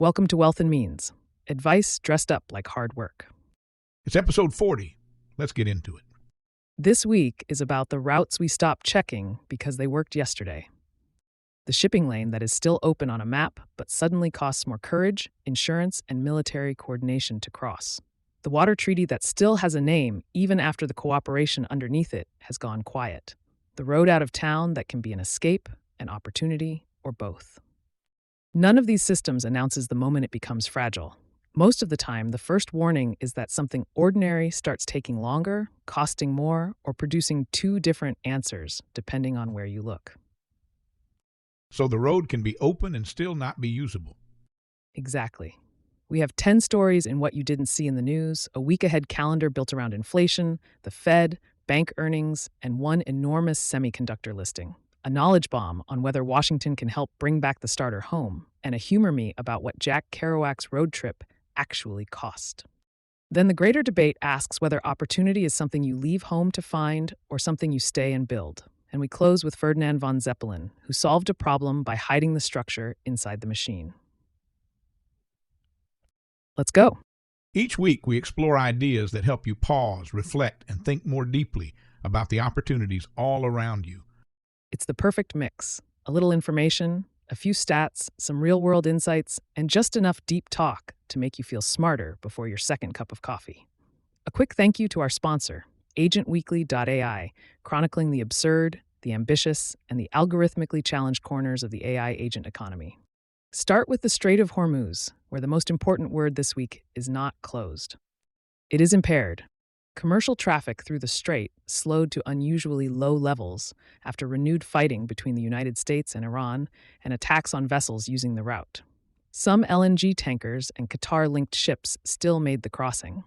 Welcome to Wealth and Means, advice dressed up like hard work. It's episode 40. Let's get into it. This week is about the routes we stopped checking because they worked yesterday. The shipping lane that is still open on a map but suddenly costs more courage, insurance, and military coordination to cross. The water treaty that still has a name even after the cooperation underneath it has gone quiet. The road out of town that can be an escape, an opportunity, or both. None of these systems announces the moment it becomes fragile. Most of the time, the first warning is that something ordinary starts taking longer, costing more, or producing two different answers, depending on where you look. So the road can be open and still not be usable. Exactly. We have 10 stories in what you didn't see in the news, a week-ahead calendar built around inflation, the Fed, bank earnings, and one enormous semiconductor listing. A knowledge bomb on whether Washington can help bring back the starter home, and a humor me about what Jack Kerouac's road trip actually cost. Then the greater debate asks whether opportunity is something you leave home to find or something you stay and build. And we close with Ferdinand von Zeppelin, who solved a problem by hiding the structure inside the machine. Let's go. Each week we explore ideas that help you pause, reflect, and think more deeply about the opportunities all around you. It's the perfect mix. A little information, a few stats, some real-world insights, and just enough deep talk to make you feel smarter before your second cup of coffee. A quick thank you to our sponsor, agentweekly.ai, chronicling the absurd, the ambitious, and the algorithmically challenged corners of the AI agent economy. Start with the Strait of Hormuz, where the most important word this week is not closed. It is impaired. Commercial traffic through the strait slowed to unusually low levels after renewed fighting between the United States and Iran and attacks on vessels using the route. Some LNG tankers and Qatar-linked ships still made the crossing.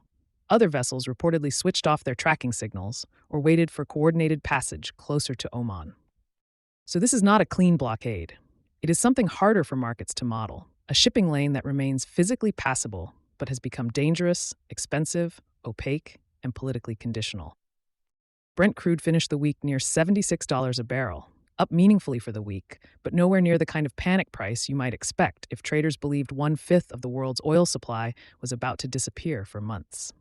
Other vessels reportedly switched off their tracking signals or waited for coordinated passage closer to Oman. So this is not a clean blockade. It is something harder for markets to model, a shipping lane that remains physically passable but has become dangerous, expensive, opaque, and politically conditional. Brent crude finished the week near $76 a barrel, up meaningfully for the week, but nowhere near the kind of panic price you might expect if traders believed 1/5 of the world's oil supply was about to disappear for months.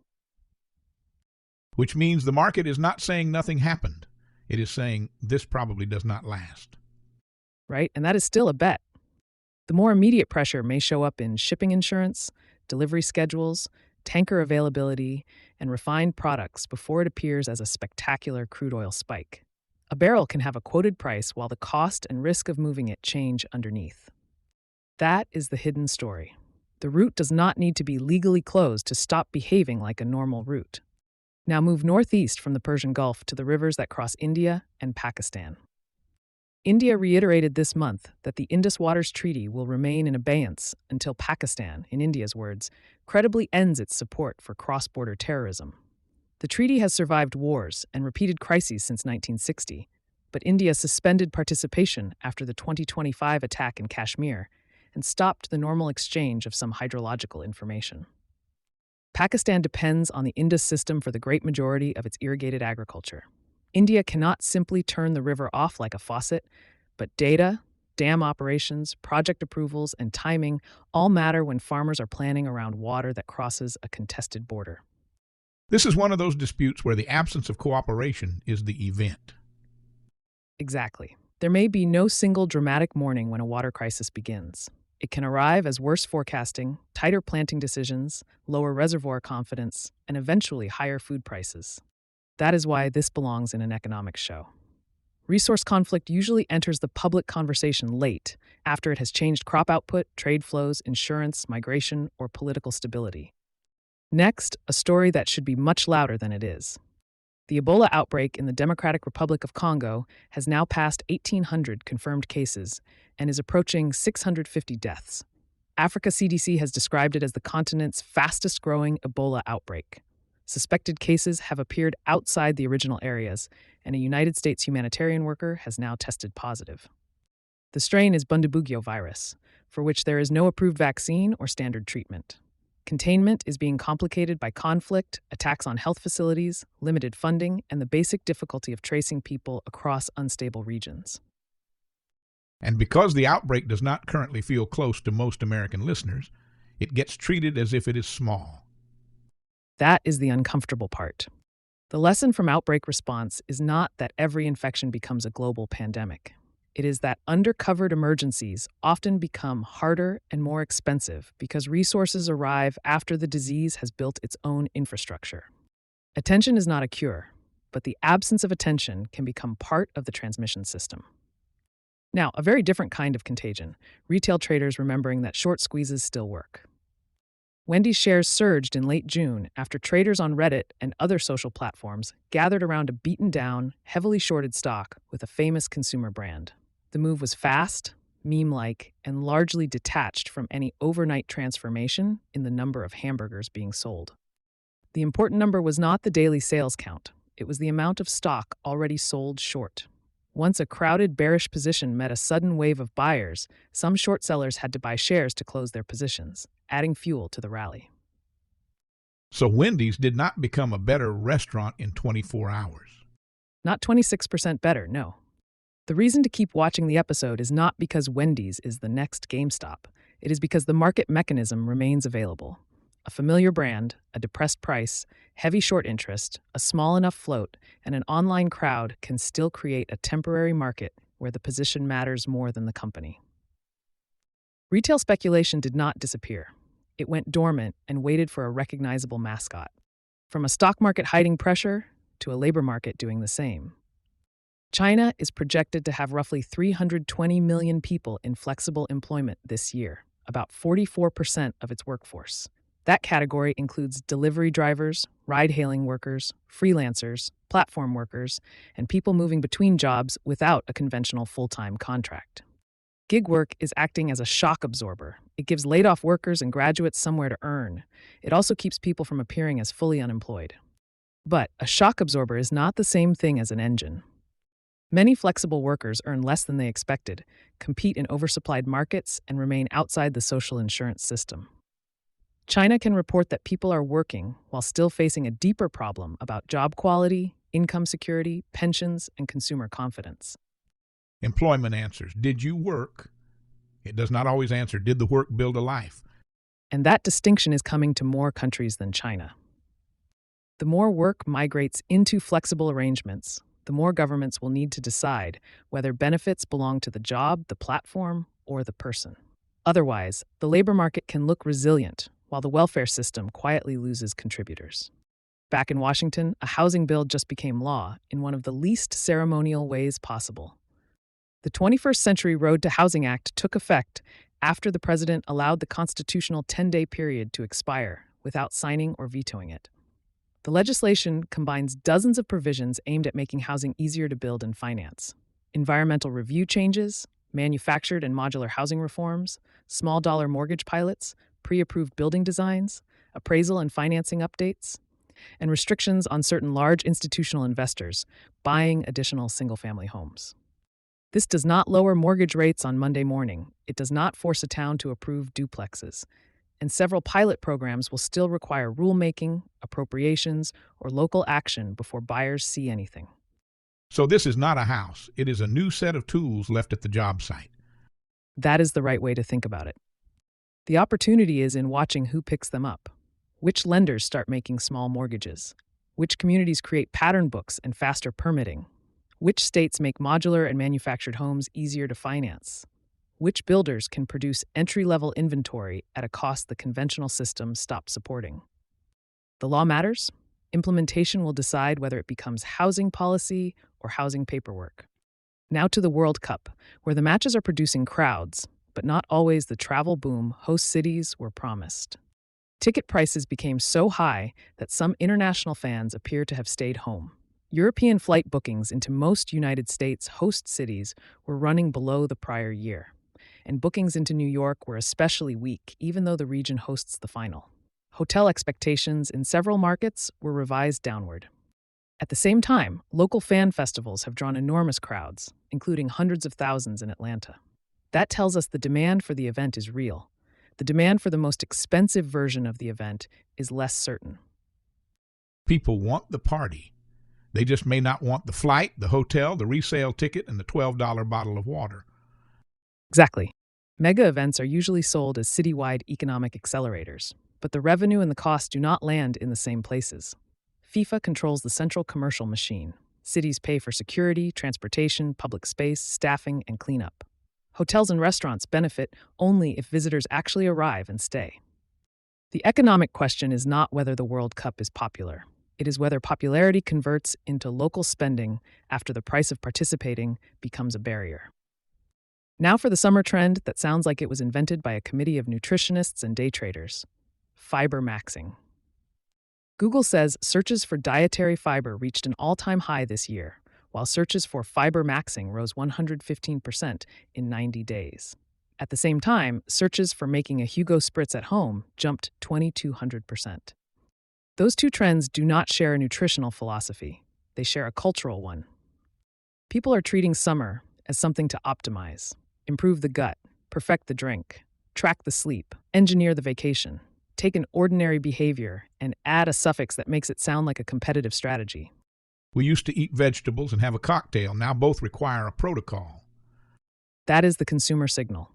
Which means the market is not saying nothing happened. It is saying this probably does not last. Right? And that is still a bet. The more immediate pressure may show up in shipping insurance, delivery schedules, tanker availability, and refined products before it appears as a spectacular crude oil spike. A barrel can have a quoted price while the cost and risk of moving it change underneath. That is the hidden story. The route does not need to be legally closed to stop behaving like a normal route. Now move northeast from the Persian Gulf to the rivers that cross India and Pakistan. India reiterated this month that the Indus Waters Treaty will remain in abeyance until Pakistan, in India's words, credibly ends its support for cross-border terrorism. The treaty has survived wars and repeated crises since 1960, but India suspended participation after the 2025 attack in Kashmir and stopped the normal exchange of some hydrological information. Pakistan depends on the Indus system for the great majority of its irrigated agriculture. India cannot simply turn the river off like a faucet, but data, dam operations, project approvals, and timing all matter when farmers are planning around water that crosses a contested border. This is one of those disputes where the absence of cooperation is the event. Exactly. There may be no single dramatic morning when a water crisis begins. It can arrive as worse forecasting, tighter planting decisions, lower reservoir confidence, and eventually higher food prices. That is why this belongs in an economics show. Resource conflict usually enters the public conversation late, after it has changed crop output, trade flows, insurance, migration, or political stability. Next, a story that should be much louder than it is. The Ebola outbreak in the Democratic Republic of Congo has now passed 1,800 confirmed cases and is approaching 650 deaths. Africa CDC has described it as the continent's fastest-growing Ebola outbreak. Suspected cases have appeared outside the original areas, and a United States humanitarian worker has now tested positive. The strain is Bundibugyo virus, for which there is no approved vaccine or standard treatment. Containment is being complicated by conflict, attacks on health facilities, limited funding, and the basic difficulty of tracing people across unstable regions. And because the outbreak does not currently feel close to most American listeners, It gets treated as if it is small. That is the uncomfortable part. The lesson from outbreak response is not that every infection becomes a global pandemic. It is that undercovered emergencies often become harder and more expensive because resources arrive after the disease has built its own infrastructure. Attention is not a cure, but the absence of attention can become part of the transmission system. Now, a very different kind of contagion, retail traders remembering that short squeezes still work. Wendy's shares surged in late June after traders on Reddit and other social platforms gathered around a beaten down, heavily shorted stock with a famous consumer brand. The move was fast, meme-like, and largely detached from any overnight transformation in the number of hamburgers being sold. The important number was not the daily sales count. It was the amount of stock already sold short. Once a crowded bearish position met a sudden wave of buyers, some short sellers had to buy shares to close their positions, adding fuel to the rally. So Wendy's did not become a better restaurant in 24 hours. Not 26% better, no. The reason to keep watching the episode is not because Wendy's is the next GameStop. It is because the market mechanism remains available. A familiar brand, a depressed price, heavy short interest, a small enough float, and an online crowd can still create a temporary market where the position matters more than the company. Retail speculation did not disappear. It went dormant and waited for a recognizable mascot. From a stock market hiding pressure to a labor market doing the same. China is projected to have roughly 320 million people in flexible employment this year, about 44% of its workforce. That category includes delivery drivers, ride-hailing workers, freelancers, platform workers, and people moving between jobs without a conventional full-time contract. Gig work is acting as a shock absorber. It gives laid-off workers and graduates somewhere to earn. It also keeps people from appearing as fully unemployed. But a shock absorber is not the same thing as an engine. Many flexible workers earn less than they expected, compete in oversupplied markets, and remain outside the social insurance system. China can report that people are working while still facing a deeper problem about job quality, income security, pensions, and consumer confidence. Employment answers, did you work? It does not always answer, did the work build a life? And that distinction is coming to more countries than China. The more work migrates into flexible arrangements, the more governments will need to decide whether benefits belong to the job, the platform, or the person. Otherwise, the labor market can look resilient, while the welfare system quietly loses contributors. Back in Washington, a housing bill just became law in one of the least ceremonial ways possible. The 21st Century Road to Housing Act took effect after the president allowed the constitutional 10-day period to expire without signing or vetoing it. The legislation combines dozens of provisions aimed at making housing easier to build and finance. Environmental review changes, manufactured and modular housing reforms, small-dollar mortgage pilots, pre-approved building designs, appraisal and financing updates, and restrictions on certain large institutional investors buying additional single-family homes. This does not lower mortgage rates on Monday morning. It does not force a town to approve duplexes. And several pilot programs will still require rulemaking, appropriations, or local action before buyers see anything. So this is not a house. It is a new set of tools left at the job site. That is the right way to think about it. The opportunity is in watching who picks them up. Which lenders start making small mortgages? Which communities create pattern books and faster permitting? Which states make modular and manufactured homes easier to finance? Which builders can produce entry-level inventory at a cost the conventional system stopped supporting? The law matters. Implementation will decide whether it becomes housing policy or housing paperwork. Now to the World Cup, where the matches are producing crowds, but not always the travel boom host cities were promised. Ticket prices became so high that some international fans appear to have stayed home. European flight bookings into most United States host cities were running below the prior year, and bookings into New York were especially weak, even though the region hosts the final. Hotel expectations in several markets were revised downward. At the same time, local fan festivals have drawn enormous crowds, including hundreds of thousands in Atlanta. That tells us the demand for the event is real. The demand for the most expensive version of the event is less certain. People want the party. They just may not want the flight, the hotel, the resale ticket, and the $12 bottle of water. Exactly. Mega events are usually sold as citywide economic accelerators, but the revenue and the cost do not land in the same places. FIFA controls the central commercial machine. Cities pay for security, transportation, public space, staffing, and cleanup. Hotels and restaurants benefit only if visitors actually arrive and stay. The economic question is not whether the World Cup is popular. It is whether popularity converts into local spending after the price of participating becomes a barrier. Now for the summer trend that sounds like it was invented by a committee of nutritionists and day traders: fiber maxing. Google says searches for dietary fiber reached an all-time high this year, while searches for fiber maxing rose 115% in 90 days. At the same time, searches for making a Hugo Spritz at home jumped 2,200%. Those two trends do not share a nutritional philosophy. They share a cultural one. People are treating summer as something to optimize, improve the gut, perfect the drink, track the sleep, engineer the vacation, take an ordinary behavior and add a suffix that makes it sound like a competitive strategy. We used to eat vegetables and have a cocktail. Now both require a protocol. That is the consumer signal.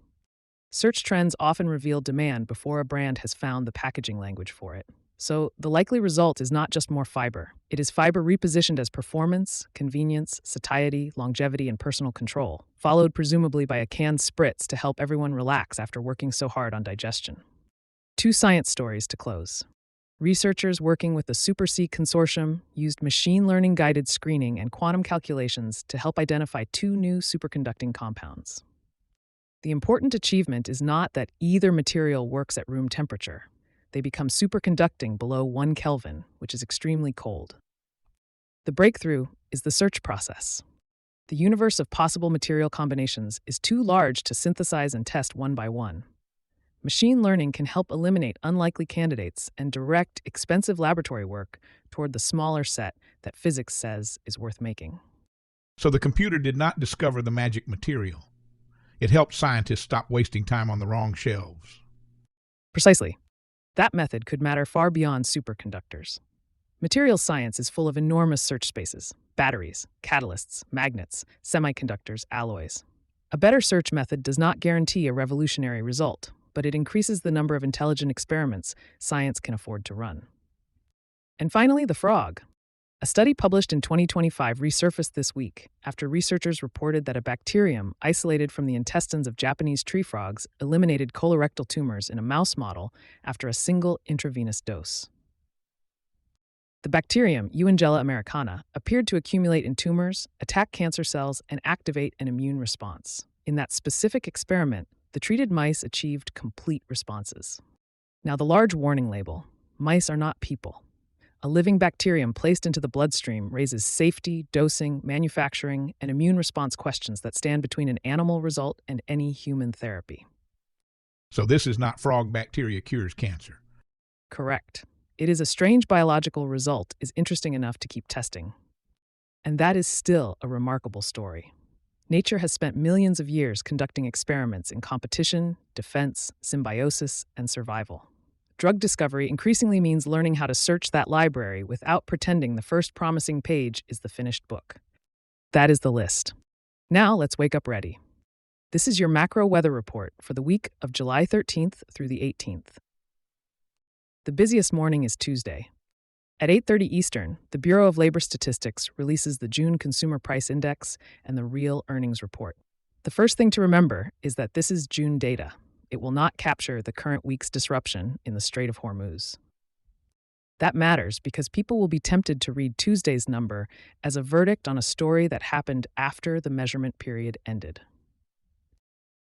Search trends often reveal demand before a brand has found the packaging language for it. So the likely result is not just more fiber. It is fiber repositioned as performance, convenience, satiety, longevity, and personal control, followed presumably by a canned spritz to help everyone relax after working so hard on digestion. Two science stories to close. Researchers working with the Super-C Consortium used machine learning-guided screening and quantum calculations to help identify two new superconducting compounds. The important achievement is not that either material works at room temperature. They become superconducting below 1 Kelvin, which is extremely cold. The breakthrough is the search process. The universe of possible material combinations is too large to synthesize and test one by one. Machine learning can help eliminate unlikely candidates and direct expensive laboratory work toward the smaller set that physics says is worth making. So the computer did not discover the magic material. It helped scientists stop wasting time on the wrong shelves. Precisely. That method could matter far beyond superconductors. Materials science is full of enormous search spaces: batteries, catalysts, magnets, semiconductors, alloys. A better search method does not guarantee a revolutionary result, but it increases the number of intelligent experiments science can afford to run. And finally, the frog. A study published in 2025 resurfaced this week after researchers reported that a bacterium isolated from the intestines of Japanese tree frogs eliminated colorectal tumors in a mouse model after a single intravenous dose. The bacterium, Euangella americana, appeared to accumulate in tumors, attack cancer cells, and activate an immune response. In that specific experiment, the treated mice achieved complete responses. Now, the large warning label: mice are not people. A living bacterium placed into the bloodstream raises safety, dosing, manufacturing, and immune response questions that stand between an animal result and any human therapy. So this is not frog bacteria cures cancer. Correct. It is a strange biological result is interesting enough to keep testing. And that is still a remarkable story. Nature has spent millions of years conducting experiments in competition, defense, symbiosis, and survival. Drug discovery increasingly means learning how to search that library without pretending the first promising page is the finished book. That is the list. Now let's wake up ready. This is your macro weather report for the week of July 13th through the 18th. The busiest morning is Tuesday. At 8:30 Eastern, the Bureau of Labor Statistics releases the June Consumer Price Index and the Real Earnings Report. The first thing to remember is that this is June data. It will not capture the current week's disruption in the Strait of Hormuz. That matters because people will be tempted to read Tuesday's number as a verdict on a story that happened after the measurement period ended.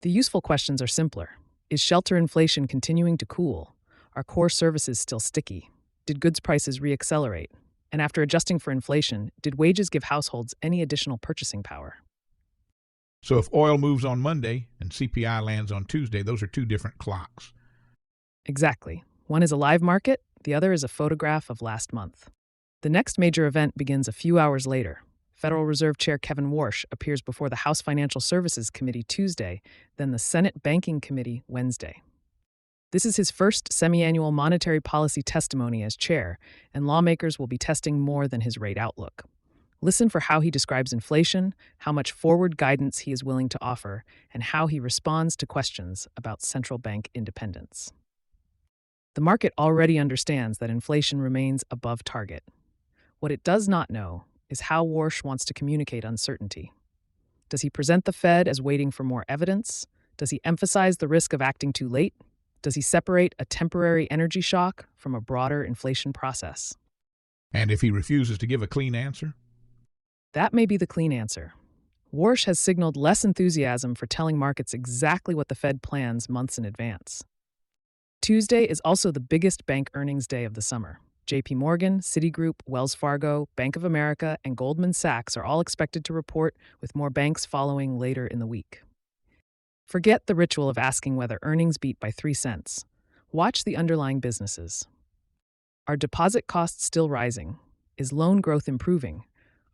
The useful questions are simpler. Is shelter inflation continuing to cool? Are core services still sticky? Did goods prices reaccelerate? And after adjusting for inflation, did wages give households any additional purchasing power? So if oil moves on Monday and CPI lands on Tuesday, those are two different clocks. Exactly. One is a live market, the other is a photograph of last month. The next major event begins a few hours later. Federal Reserve Chair Kevin Warsh appears before the House Financial Services Committee Tuesday, then the Senate Banking Committee Wednesday. This is his first semi-annual monetary policy testimony as chair, and lawmakers will be testing more than his rate outlook. Listen for how he describes inflation, how much forward guidance he is willing to offer, and how he responds to questions about central bank independence. The market already understands that inflation remains above target. What it does not know is how Warsh wants to communicate uncertainty. Does he present the Fed as waiting for more evidence? Does he emphasize the risk of acting too late? Does he separate a temporary energy shock from a broader inflation process? And if he refuses to give a clean answer? That may be the clean answer. Warsh has signaled less enthusiasm for telling markets exactly what the Fed plans months in advance. Tuesday is also the biggest bank earnings day of the summer. JP Morgan, Citigroup, Wells Fargo, Bank of America, and Goldman Sachs are all expected to report, with more banks following later in the week. Forget the ritual of asking whether earnings beat by 3 cents. Watch the underlying businesses. Are deposit costs still rising? Is loan growth improving?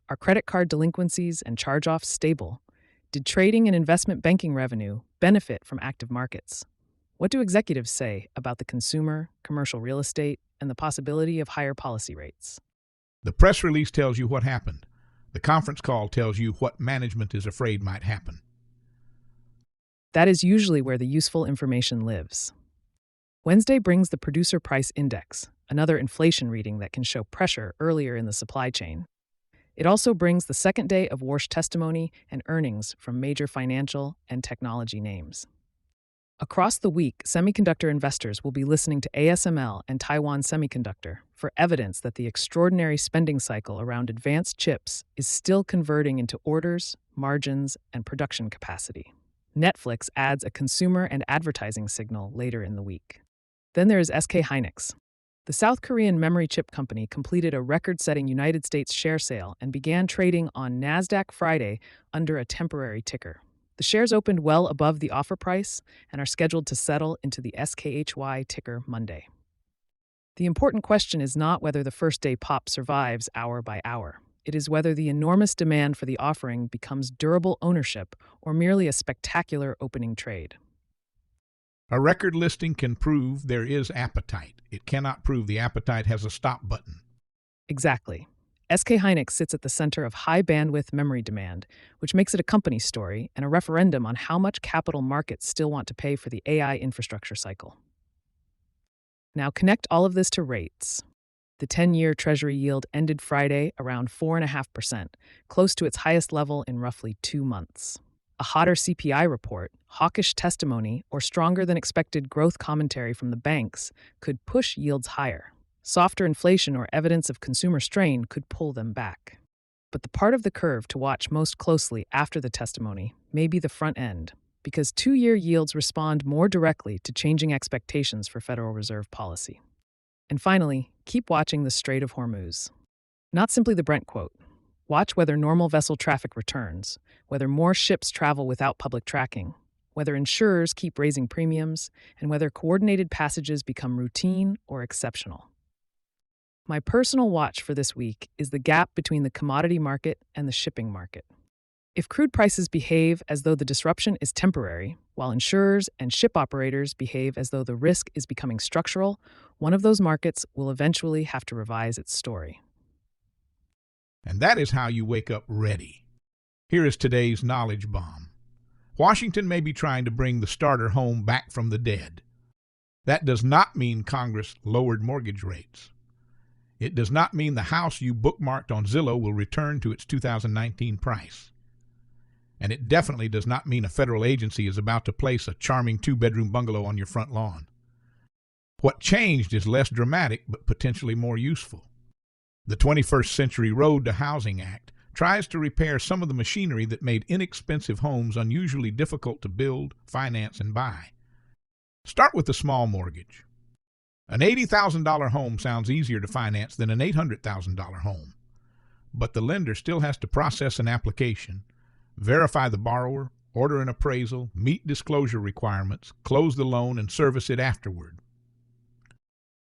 Are credit card delinquencies and charge-offs stable? Did trading and investment banking revenue benefit from active markets? What do executives say about the consumer, commercial real estate, and the possibility of higher policy rates? The press release tells you what happened. The conference call tells you what management is afraid might happen. That is usually where the useful information lives. Wednesday brings the Producer Price Index, another inflation reading that can show pressure earlier in the supply chain. It also brings the second day of Warsh testimony and earnings from major financial and technology names. Across the week, semiconductor investors will be listening to ASML and Taiwan Semiconductor for evidence that the extraordinary spending cycle around advanced chips is still converting into orders, margins, and production capacity. Netflix adds a consumer and advertising signal later in the week. Then there is SK Hynix. The South Korean memory chip company completed a record-setting United States share sale and began trading on NASDAQ Friday under a temporary ticker. The shares opened well above the offer price and are scheduled to settle into the SKHY ticker Monday. The important question is not whether the first-day pop survives hour by hour. It is whether the enormous demand for the offering becomes durable ownership or merely a spectacular opening trade. A record listing can prove there is appetite. It cannot prove the appetite has a stop button. Exactly. SK Hynix sits at the center of high-bandwidth memory demand, which makes it a company story and a referendum on how much capital markets still want to pay for the AI infrastructure cycle. Now connect all of this to rates. The 10-year Treasury yield ended Friday around 4.5%, close to its highest level in roughly 2 months. A hotter CPI report, hawkish testimony, or stronger than expected growth commentary from the banks could push yields higher. Softer inflation or evidence of consumer strain could pull them back. But the part of the curve to watch most closely after the testimony may be the front end, because 2-year yields respond more directly to changing expectations for Federal Reserve policy. And finally, keep watching the Strait of Hormuz. Not simply the Brent quote. Watch whether normal vessel traffic returns, whether more ships travel without public tracking, whether insurers keep raising premiums, and whether coordinated passages become routine or exceptional. My personal watch for this week is the gap between the commodity market and the shipping market. If crude prices behave as though the disruption is temporary, while insurers and ship operators behave as though the risk is becoming structural, one of those markets will eventually have to revise its story. And that is how you wake up ready. Here is today's knowledge bomb. Washington may be trying to bring the starter home back from the dead. That does not mean Congress lowered mortgage rates. It does not mean the house you bookmarked on Zillow will return to its 2019 price. And it definitely does not mean a federal agency is about to place a charming 2-bedroom bungalow on your front lawn. What changed is less dramatic but potentially more useful. The 21st Century Road to Housing Act tries to repair some of the machinery that made inexpensive homes unusually difficult to build, finance, and buy. Start with a small mortgage. An $80,000 home sounds easier to finance than an $800,000 home. But the lender still has to process an application, verify the borrower, order an appraisal, meet disclosure requirements, close the loan, and service it afterward.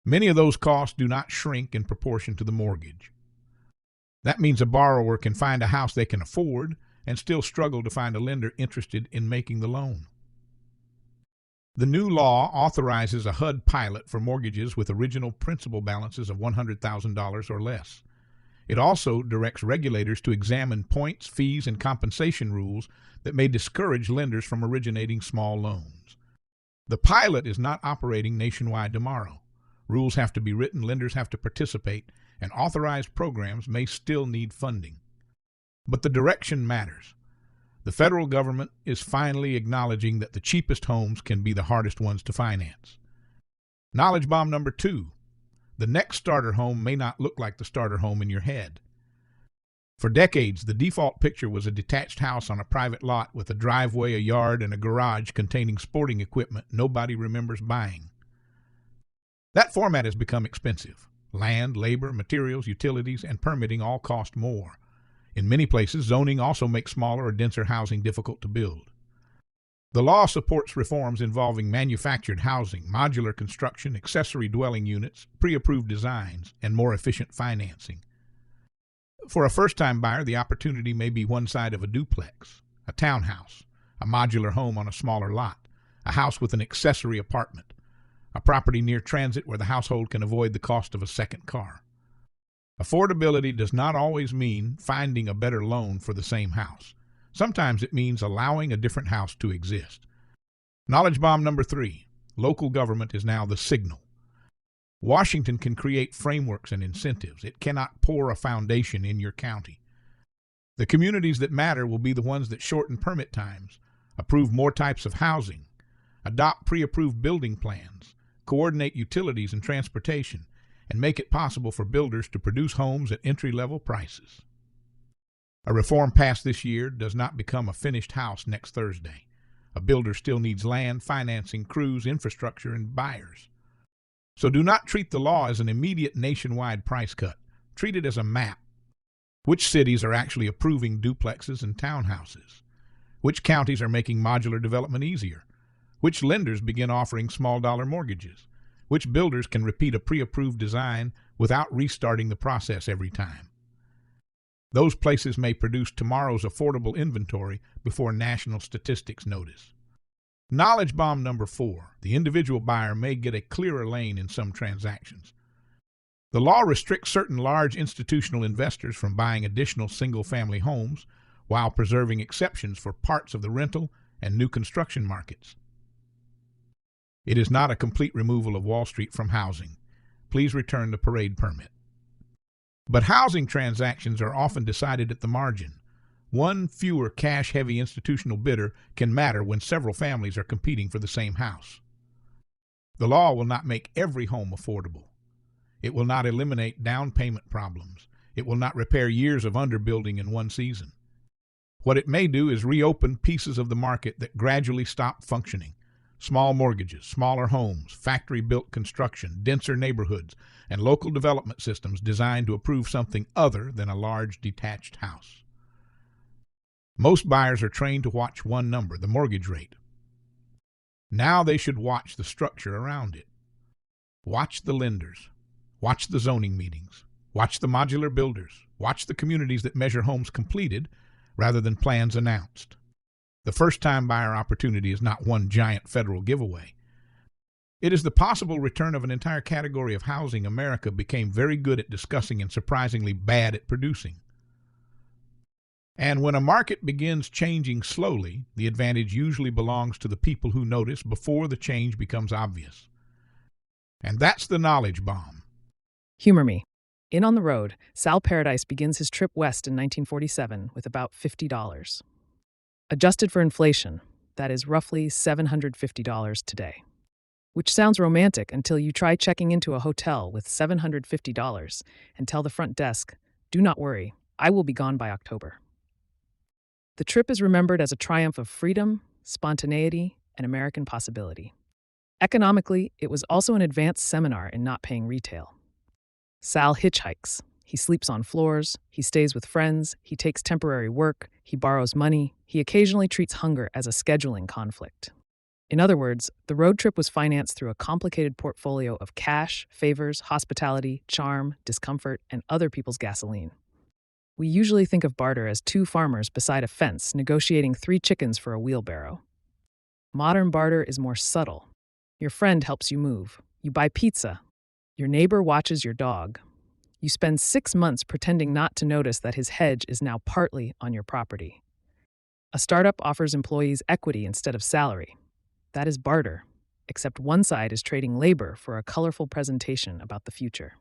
Many of those costs do not shrink in proportion to the mortgage. That means a borrower can find a house they can afford and still struggle to find a lender interested in making the loan. The new law authorizes a HUD pilot for mortgages with original principal balances of $100,000 or less. It also directs regulators to examine points, fees, and compensation rules that may discourage lenders from originating small loans. The pilot is not operating nationwide tomorrow. Rules have to be written, lenders have to participate, and authorized programs may still need funding. But the direction matters. The federal government is finally acknowledging that the cheapest homes can be the hardest ones to finance. Knowledge bomb number 2. The next starter home may not look like the starter home in your head. For decades, the default picture was a detached house on a private lot with a driveway, a yard, and a garage containing sporting equipment nobody remembers buying. That format has become expensive. Land, labor, materials, utilities, and permitting all cost more. In many places, zoning also makes smaller or denser housing difficult to build. The law supports reforms involving manufactured housing, modular construction, accessory dwelling units, pre-approved designs, and more efficient financing. For a first-time buyer, the opportunity may be one side of a duplex, a townhouse, a modular home on a smaller lot, a house with an accessory apartment, a property near transit where the household can avoid the cost of a second car. Affordability does not always mean finding a better loan for the same house. Sometimes it means allowing a different house to exist. Knowledge bomb number 3. Local government is now the signal. Washington can create frameworks and incentives. It cannot pour a foundation in your county. The communities that matter will be the ones that shorten permit times, approve more types of housing, adopt pre-approved building plans, coordinate utilities and transportation, and make it possible for builders to produce homes at entry-level prices. A reform passed this year does not become a finished house next Thursday. A builder still needs land, financing, crews, infrastructure, and buyers. So do not treat the law as an immediate nationwide price cut. Treat it as a map. Which cities are actually approving duplexes and townhouses? Which counties are making modular development easier? Which lenders begin offering small-dollar mortgages? Which builders can repeat a pre-approved design without restarting the process every time? Those places may produce tomorrow's affordable inventory before national statistics notice. Knowledge bomb number 4. The individual buyer may get a clearer lane in some transactions. The law restricts certain large institutional investors from buying additional single-family homes while preserving exceptions for parts of the rental and new construction markets. It is not a complete removal of Wall Street from housing. Please return the parade permit. But housing transactions are often decided at the margin. One fewer cash-heavy institutional bidder can matter when several families are competing for the same house. The law will not make every home affordable. It will not eliminate down payment problems. It will not repair years of underbuilding in one season. What it may do is reopen pieces of the market that gradually stop functioning. Small mortgages, smaller homes, factory-built construction, denser neighborhoods, and local development systems designed to approve something other than a large detached house. Most buyers are trained to watch one number, the mortgage rate. Now they should watch the structure around it. Watch the lenders. Watch the zoning meetings. Watch the modular builders. Watch the communities that measure homes completed rather than plans announced. The first-time buyer opportunity is not one giant federal giveaway. It is the possible return of an entire category of housing America became very good at discussing and surprisingly bad at producing. And when a market begins changing slowly, the advantage usually belongs to the people who notice before the change becomes obvious. And that's the knowledge bomb. Humor me. In On the Road, Sal Paradise begins his trip west in 1947 with about $50. Adjusted for inflation, that is roughly $750 today. Which sounds romantic until you try checking into a hotel with $750 and tell the front desk, "Do not worry, I will be gone by October." The trip is remembered as a triumph of freedom, spontaneity, and American possibility. Economically, it was also an advanced seminar in not paying retail. Sal hitchhikes. He sleeps on floors, he stays with friends, he takes temporary work, he borrows money, he occasionally treats hunger as a scheduling conflict. In other words, the road trip was financed through a complicated portfolio of cash, favors, hospitality, charm, discomfort, and other people's gasoline. We usually think of barter as two farmers beside a fence negotiating 3 chickens for a wheelbarrow. Modern barter is more subtle. Your friend helps you move. You buy pizza. Your neighbor watches your dog. You spend 6 months pretending not to notice that his hedge is now partly on your property. A startup offers employees equity instead of salary. That is barter, except one side is trading labor for a colorful presentation about the future.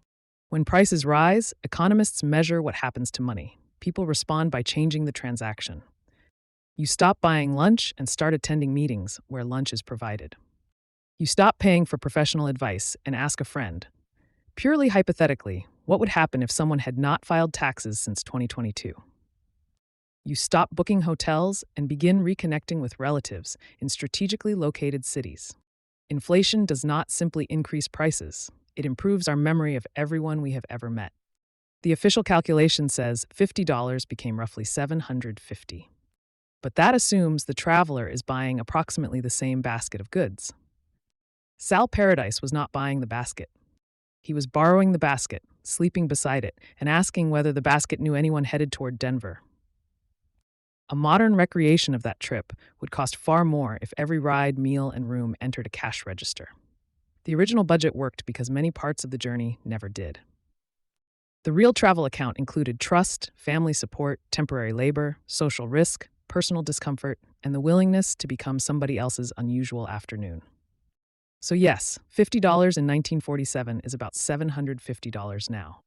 When prices rise, economists measure what happens to money. People respond by changing the transaction. You stop buying lunch and start attending meetings where lunch is provided. You stop paying for professional advice and ask a friend. Purely hypothetically, what would happen if someone had not filed taxes since 2022? You stop booking hotels and begin reconnecting with relatives in strategically located cities. Inflation does not simply increase prices, it improves our memory of everyone we have ever met. The official calculation says $50 became roughly $750. But that assumes the traveler is buying approximately the same basket of goods. Sal Paradise was not buying the basket. He was borrowing the basket, sleeping beside it, and asking whether the basket knew anyone headed toward Denver. A modern recreation of that trip would cost far more if every ride, meal, and room entered a cash register. The original budget worked because many parts of the journey never did. The real travel account included trust, family support, temporary labor, social risk, personal discomfort, and the willingness to become somebody else's unusual afternoon. So yes, $50 in 1947 is about $750 now.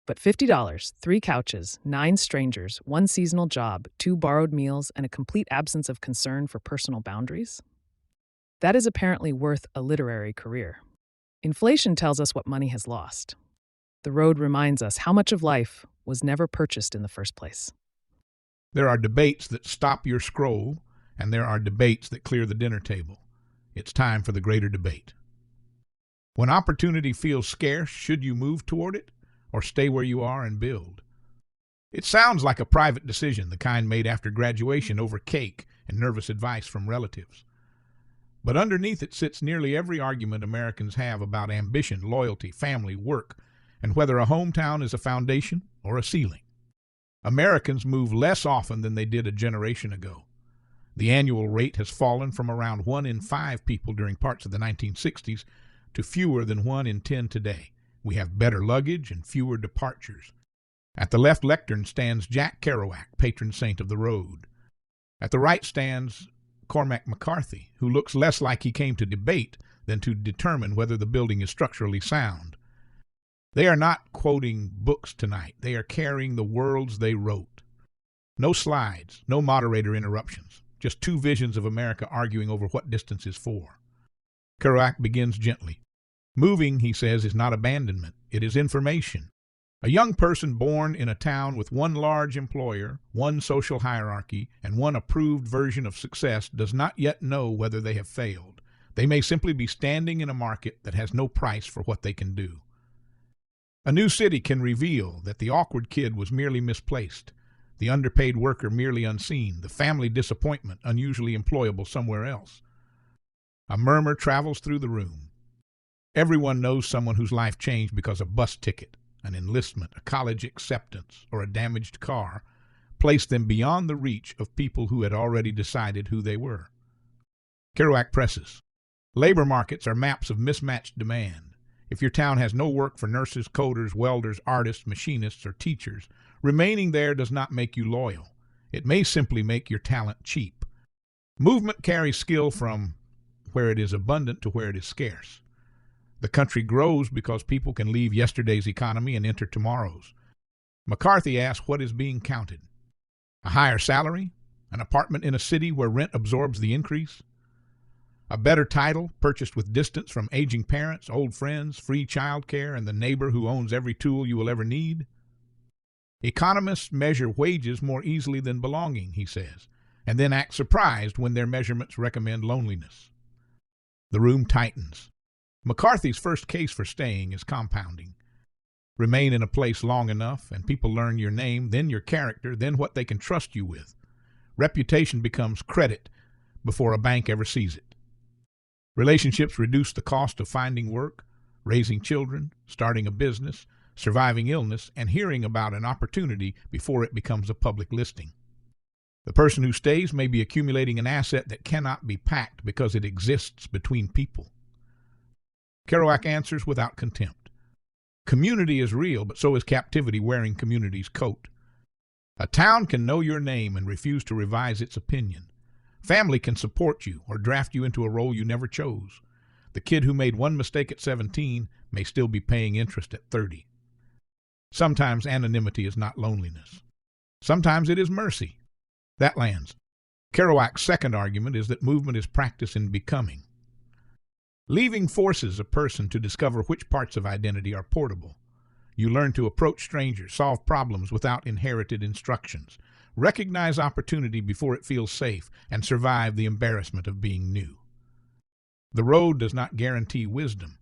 But $50, 3 couches, 9 strangers, 1 seasonal job, 2 borrowed meals, and a complete absence of concern for personal boundaries? That is apparently worth a literary career. Inflation tells us what money has lost. The road reminds us how much of life was never purchased in the first place. There are debates that stop your scroll, and there are debates that clear the dinner table. It's time for the greater debate. When opportunity feels scarce, should you move toward it or stay where you are and build? It sounds like a private decision, the kind made after graduation over cake and nervous advice from relatives. But underneath it sits nearly every argument Americans have about ambition, loyalty, family, work, and whether a hometown is a foundation or a ceiling. Americans move less often than they did a generation ago. The annual rate has fallen from around 1 in 5 people during parts of the 1960s to fewer than 1 in 10 today. We have better luggage and fewer departures. At the left lectern stands Jack Kerouac, patron saint of the road. At the right stands Cormac McCarthy, who looks less like he came to debate than to determine whether the building is structurally sound. They are not quoting books tonight. They are carrying the worlds they wrote. No slides, no moderator interruptions, just 2 visions of America arguing over what distance is 4. Kerouac begins gently. Moving, he says, is not abandonment. It is information. A young person born in a town with 1 large employer, 1 social hierarchy, and 1 approved version of success does not yet know whether they have failed. They may simply be standing in a market that has no price for what they can do. A new city can reveal that the awkward kid was merely misplaced, the underpaid worker merely unseen, the family disappointment unusually employable somewhere else. A murmur travels through the room. Everyone knows someone whose life changed because a bus ticket, an enlistment, a college acceptance, or a damaged car placed them beyond the reach of people who had already decided who they were. Kerouac presses. Labor markets are maps of mismatched demand. If your town has no work for nurses, coders, welders, artists, machinists, or teachers, remaining there does not make you loyal. It may simply make your talent cheap. Movement carries skill from where it is abundant to where it is scarce. The country grows because people can leave yesterday's economy and enter tomorrow's. McCarthy asks what is being counted. A higher salary? An apartment in a city where rent absorbs the increase? A better title, purchased with distance from aging parents, old friends, free child care, and the neighbor who owns every tool you will ever need? Economists measure wages more easily than belonging, he says, and then act surprised when their measurements recommend loneliness. The room tightens. McCarthy's first case for staying is compounding. Remain in a place long enough, and people learn your name, then your character, then what they can trust you with. Reputation becomes credit before a bank ever sees it. Relationships reduce the cost of finding work, raising children, starting a business, surviving illness, and hearing about an opportunity before it becomes a public listing. The person who stays may be accumulating an asset that cannot be packed because it exists between people. Kerouac answers without contempt. Community is real, but so is captivity wearing community's coat. A town can know your name and refuse to revise its opinion. Family can support you or draft you into a role you never chose. The kid who made one mistake at 17 may still be paying interest at 30. Sometimes anonymity is not loneliness. Sometimes it is mercy. That lands. Kerouac's second argument is that movement is practice in becoming. Leaving forces a person to discover which parts of identity are portable. You learn to approach strangers, solve problems without inherited instructions, recognize opportunity before it feels safe, and survive the embarrassment of being new. The road does not guarantee wisdom.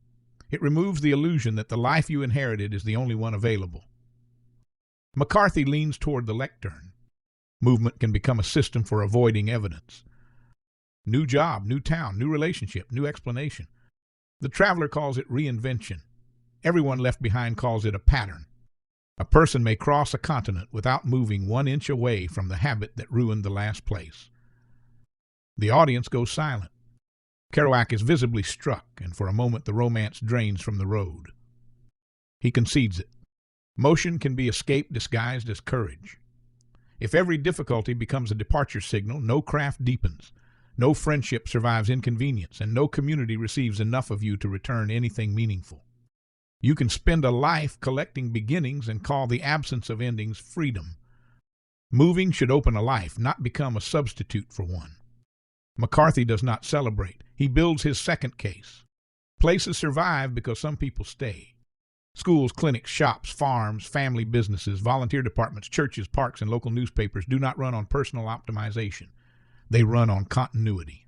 It removes the illusion that the life you inherited is the only one available. McCarthy leans toward the lectern. Movement can become a system for avoiding evidence. New job, new town, new relationship, new explanation. The traveler calls it reinvention. Everyone left behind calls it a pattern. A person may cross a continent without moving 1 inch away from the habit that ruined the last place. The audience goes silent. Kerouac is visibly struck, and for a moment the romance drains from the road. He concedes it. Motion can be escape disguised as courage. If every difficulty becomes a departure signal, no craft deepens. No friendship survives inconvenience, and no community receives enough of you to return anything meaningful. You can spend a life collecting beginnings and call the absence of endings freedom. Moving should open a life, not become a substitute for one. McCarthy does not celebrate. He builds his second case. Places survive because some people stay. Schools, clinics, shops, farms, family businesses, volunteer departments, churches, parks, and local newspapers do not run on personal optimization. They run on continuity.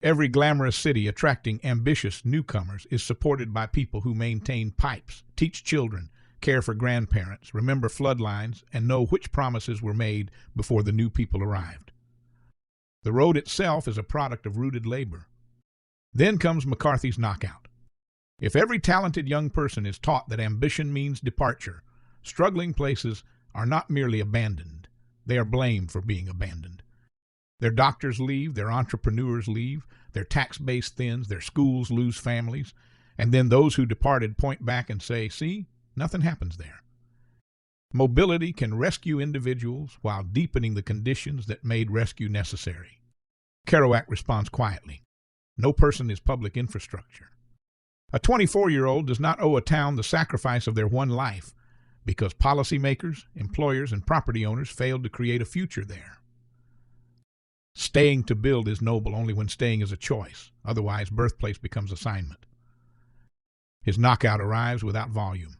Every glamorous city attracting ambitious newcomers is supported by people who maintain pipes, teach children, care for grandparents, remember flood lines, and know which promises were made before the new people arrived. The road itself is a product of rooted labor. Then comes McCarthy's knockout. If every talented young person is taught that ambition means departure, struggling places are not merely abandoned. They are blamed for being abandoned. Their doctors leave, their entrepreneurs leave, their tax base thins, their schools lose families, and then those who departed point back and say, see, nothing happens there. Mobility can rescue individuals while deepening the conditions that made rescue necessary. Kerouac responds quietly. No person is public infrastructure. A 24-year-old does not owe a town the sacrifice of their one life because policymakers, employers, and property owners failed to create a future there. Staying to build is noble only when staying is a choice. Otherwise, birthplace becomes assignment. His knockout arrives without volume.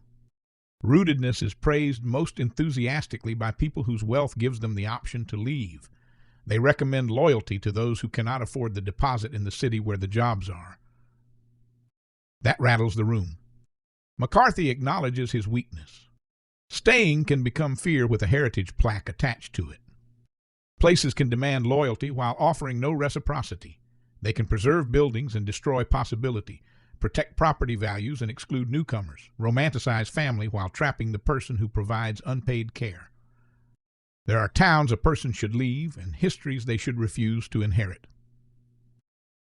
Rootedness is praised most enthusiastically by people whose wealth gives them the option to leave. They recommend loyalty to those who cannot afford the deposit in the city where the jobs are. That rattles the room. McCarthy acknowledges his weakness. Staying can become fear with a heritage plaque attached to it. Places can demand loyalty while offering no reciprocity. They can preserve buildings and destroy possibility, protect property values and exclude newcomers, romanticize family while trapping the person who provides unpaid care. There are towns a person should leave and histories they should refuse to inherit.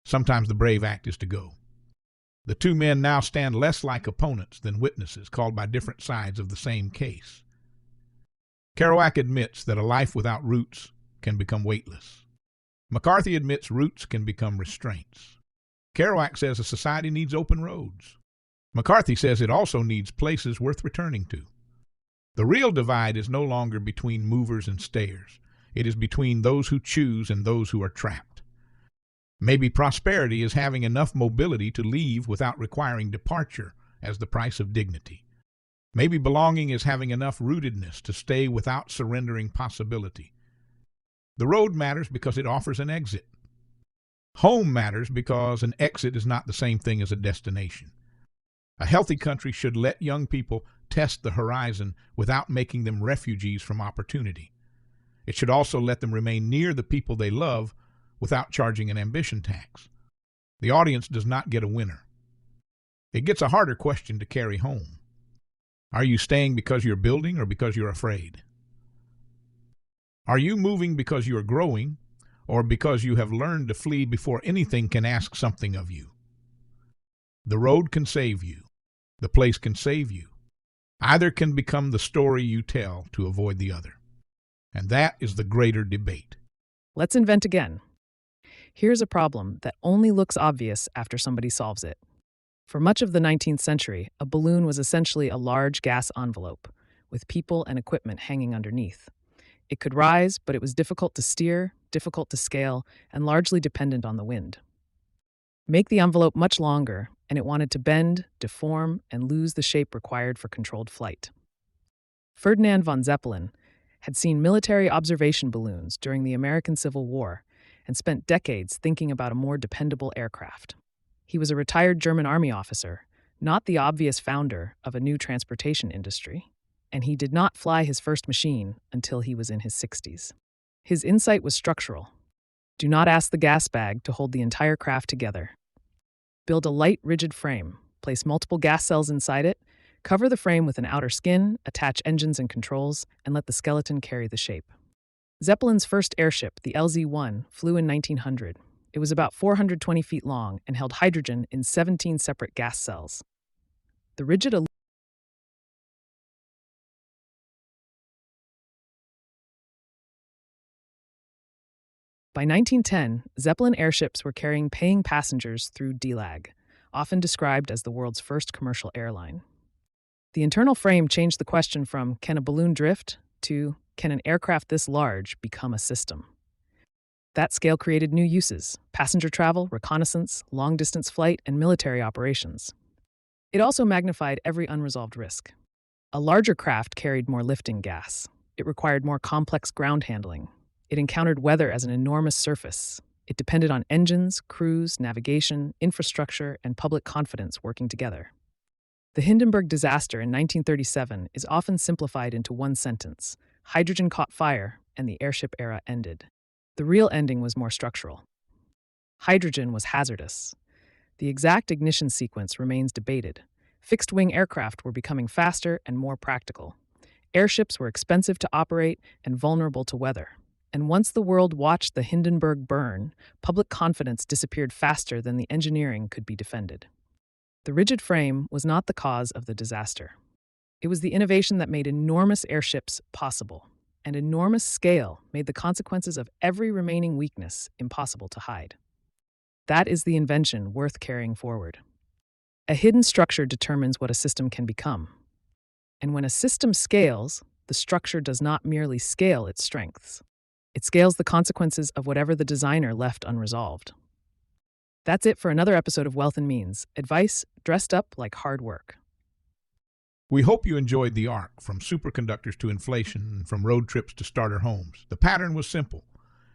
Sometimes the brave act is to go. The two men now stand less like opponents than witnesses called by different sides of the same case. Kerouac admits that a life without roots can become weightless. McCarthy admits roots can become restraints. Kerouac says a society needs open roads. McCarthy says it also needs places worth returning to. The real divide is no longer between movers and stayers. It is between those who choose and those who are trapped. Maybe prosperity is having enough mobility to leave without requiring departure as the price of dignity. Maybe belonging is having enough rootedness to stay without surrendering possibility. The road matters because it offers an exit. Home matters because an exit is not the same thing as a destination. A healthy country should let young people test the horizon without making them refugees from opportunity. It should also let them remain near the people they love without charging an ambition tax. The audience does not get a winner. It gets a harder question to carry home. Are you staying because you're building or because you're afraid? Are you moving because you are growing or because you have learned to flee before anything can ask something of you? The road can save you. the place can save you. Either can become the story you tell to avoid the other. And that is the greater debate. Let's invent again. Here's a problem that only looks obvious after somebody solves it. For much of the 19th century, a balloon was essentially a large gas envelope, with people and equipment hanging underneath. It could rise, but it was difficult to steer, difficult to scale, and largely dependent on the wind. Make the envelope much longer, and it wanted to bend, deform, and lose the shape required for controlled flight. Ferdinand von Zeppelin had seen military observation balloons during the American Civil War and spent decades thinking about a more dependable aircraft. He was a retired German army officer, not the obvious founder of a new transportation industry, and he did not fly his first machine until he was in his 60s. His insight was structural. Do not ask the gas bag to hold the entire craft together. Build a light, rigid frame, place multiple gas cells inside it, cover the frame with an outer skin, attach engines and controls, and let the skeleton carry the shape. Zeppelin's first airship, the LZ-1, flew in 1900. It was about 420 feet long and held hydrogen in 17 separate gas cells. The rigid By 1910, Zeppelin airships were carrying paying passengers through DLAG, often described as the world's first commercial airline. The internal frame changed the question from can a balloon drift to can an aircraft this large become a system? That scale created new uses: passenger travel, reconnaissance, long-distance flight, and military operations. It also magnified every unresolved risk. A larger craft carried more lifting gas. It required more complex ground handling. It encountered weather as an enormous surface. It depended on engines, crews, navigation, infrastructure, and public confidence working together. The Hindenburg disaster in 1937 is often simplified into one sentence: hydrogen caught fire, and the airship era ended. The real ending was more structural. Hydrogen was hazardous. The exact ignition sequence remains debated. Fixed-wing aircraft were becoming faster and more practical. Airships were expensive to operate and vulnerable to weather. And once the world watched the Hindenburg burn, public confidence disappeared faster than the engineering could be defended. The rigid frame was not the cause of the disaster. It was the innovation that made enormous airships possible, and enormous scale made the consequences of every remaining weakness impossible to hide. That is the invention worth carrying forward. A hidden structure determines what a system can become. And when a system scales, the structure does not merely scale its strengths. It scales the consequences of whatever the designer left unresolved. That's it for another episode of Wealth and Means, advice dressed up like hard work. We hope you enjoyed the arc, from superconductors to inflation, and from road trips to starter homes. The pattern was simple,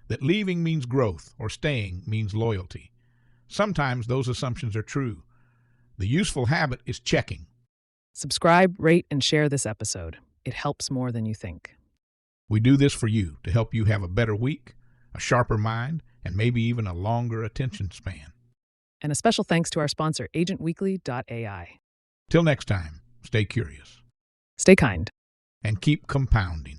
that leaving means growth or staying means loyalty. Sometimes those assumptions are true. The useful habit is checking. Subscribe, rate, and share this episode. It helps more than you think. We do this for you, to help you have a better week, a sharper mind, and maybe even a longer attention span. And a special thanks to our sponsor, agentweekly.ai. Till next time, stay curious. Stay kind. And keep compounding.